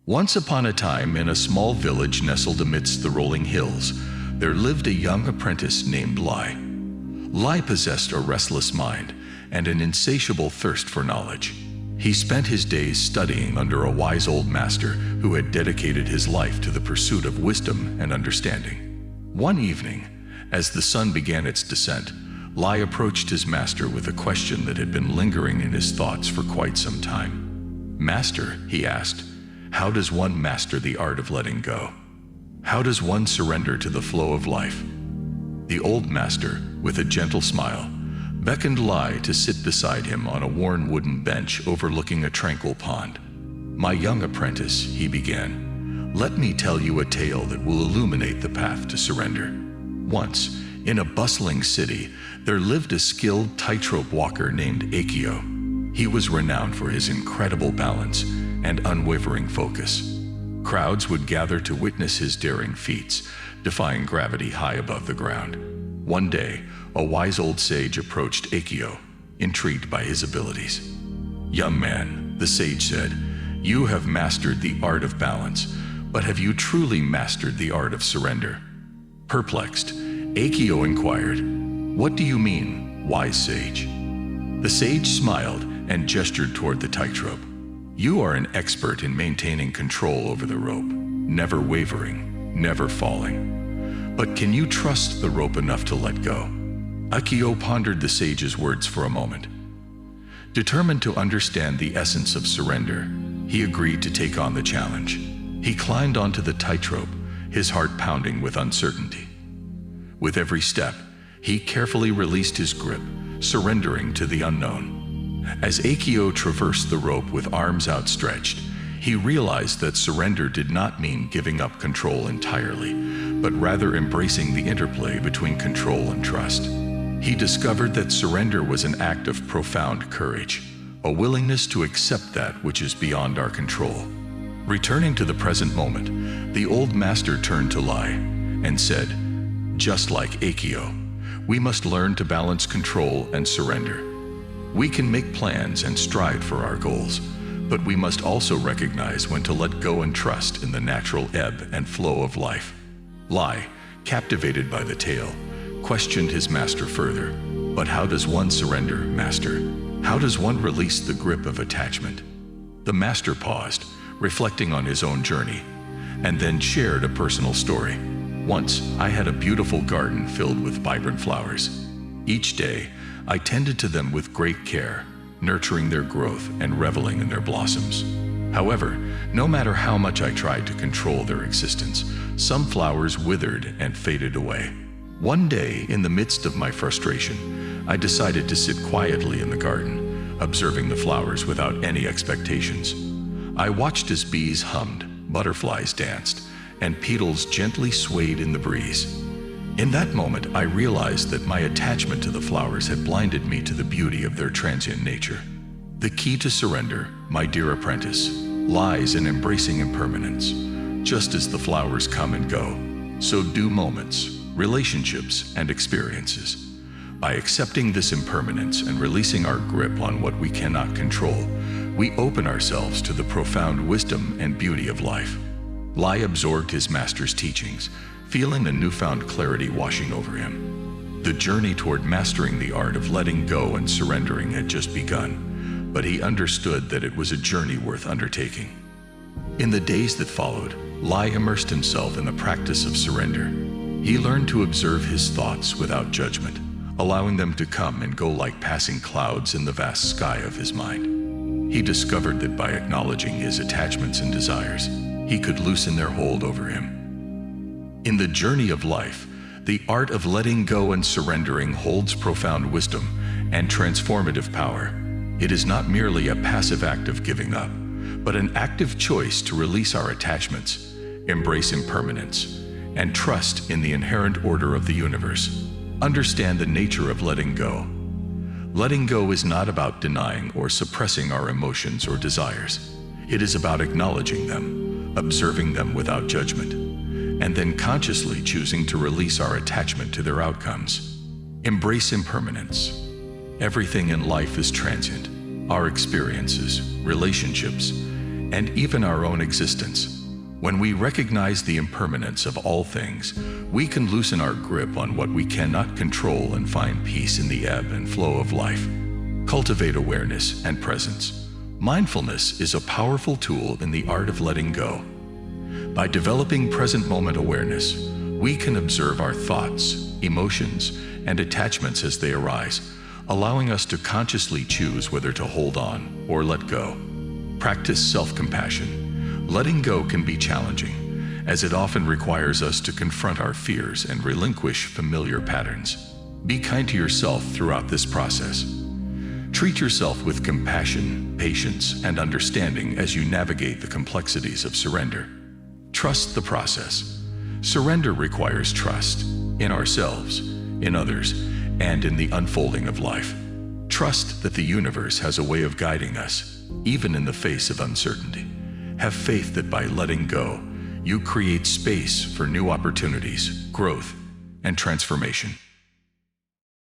Once upon a time, in a small village nestled amidst the rolling hills, there lived a young apprentice named Lai. Lai possessed a restless mind and an insatiable thirst for knowledge. He spent his days studying under a wise old master who had dedicated his life to the pursuit of wisdom and understanding. One evening, as the sun began its descent, Lai approached his master with a question that had been lingering in his thoughts for quite some time. "Master," he asked, "how does one master the art of letting go? How does one surrender to the flow of life?" The old master, with a gentle smile, beckoned Lai to sit beside him on a worn wooden bench overlooking a tranquil pond. "My young apprentice," he began, "let me tell you a tale that will illuminate the path to surrender. Once, in a bustling city, there lived a skilled tightrope walker named Akio. He was renowned for his incredible balance and unwavering focus. Crowds would gather to witness his daring feats, defying gravity high above the ground. One day, a wise old sage approached Akio, intrigued by his abilities. "Young man," the sage said, "you have mastered the art of balance, but have you truly mastered the art of surrender?" Perplexed, Akio inquired, "What do you mean, wise sage?" The sage smiled and gestured toward the tightrope. "You are an expert in maintaining control over the rope, never wavering, never falling. But can you trust the rope enough to let go?" Akio pondered the sage's words for a moment. Determined to understand the essence of surrender, he agreed to take on the challenge. He climbed onto the tightrope, his heart pounding with uncertainty. With every step, he carefully released his grip, surrendering to the unknown. As Akio traversed the rope with arms outstretched, he realized that surrender did not mean giving up control entirely, but rather embracing the interplay between control and trust. He discovered that surrender was an act of profound courage, a willingness to accept that which is beyond our control. Returning to the present moment, the old master turned to Lai and said, "Just like Akio, we must learn to balance control and surrender. We can make plans and strive for our goals, but we must also recognize when to let go and trust in the natural ebb and flow of life." Lai, captivated by the tale, questioned his master further. "But how does one surrender, master? How does one release the grip of attachment?" The master paused, reflecting on his own journey, and then shared a personal story. "Once, I had a beautiful garden filled with vibrant flowers. Each day, I tended to them with great care, nurturing their growth and reveling in their blossoms. However, no matter how much I tried to control their existence, some flowers withered and faded away. One day, in the midst of my frustration, I decided to sit quietly in the garden, observing the flowers without any expectations. I watched as bees hummed, butterflies danced, and petals gently swayed in the breeze. In that moment, I realized that my attachment to the flowers had blinded me to the beauty of their transient nature. The key to surrender, my dear apprentice, lies in embracing impermanence. Just as the flowers come and go, so do moments, relationships, and experiences. By accepting this impermanence and releasing our grip on what we cannot control, we open ourselves to the profound wisdom and beauty of life. Lai absorbed his master's teachings, feeling a newfound clarity washing over him. The journey toward mastering the art of letting go and surrendering had just begun, but he understood that it was a journey worth undertaking. In the days that followed, Lai immersed himself in the practice of surrender. He learned to observe his thoughts without judgment, allowing them to come and go like passing clouds in the vast sky of his mind. He discovered that by acknowledging his attachments and desires, he could loosen their hold over him. In the journey of life, the art of letting go and surrendering holds profound wisdom and transformative power. It is not merely a passive act of giving up, but an active choice to release our attachments, embrace impermanence, and trust in the inherent order of the universe. Understand the nature of letting go. Letting go is not about denying or suppressing our emotions or desires. It is about acknowledging them, observing them without judgment, and then consciously choosing to release our attachment to their outcomes. Embrace impermanence. Everything in life is transient. Our experiences, relationships, and even our own existence. When we recognize the impermanence of all things, we can loosen our grip on what we cannot control and find peace in the ebb and flow of life. Cultivate awareness and presence. Mindfulness is a powerful tool in the art of letting go. By developing present moment awareness, we can observe our thoughts, emotions, and attachments as they arise, allowing us to consciously choose whether to hold on or let go. Practice self-compassion. Letting go can be challenging, as it often requires us to confront our fears and relinquish familiar patterns. Be kind to yourself throughout this process. Treat yourself with compassion, patience, and understanding as you navigate the complexities of surrender. Trust the process. Surrender requires trust in ourselves, in others, and in the unfolding of life. Trust that the universe has a way of guiding us, even in the face of uncertainty. Have faith that by letting go, you create space for new opportunities, growth, and transformation.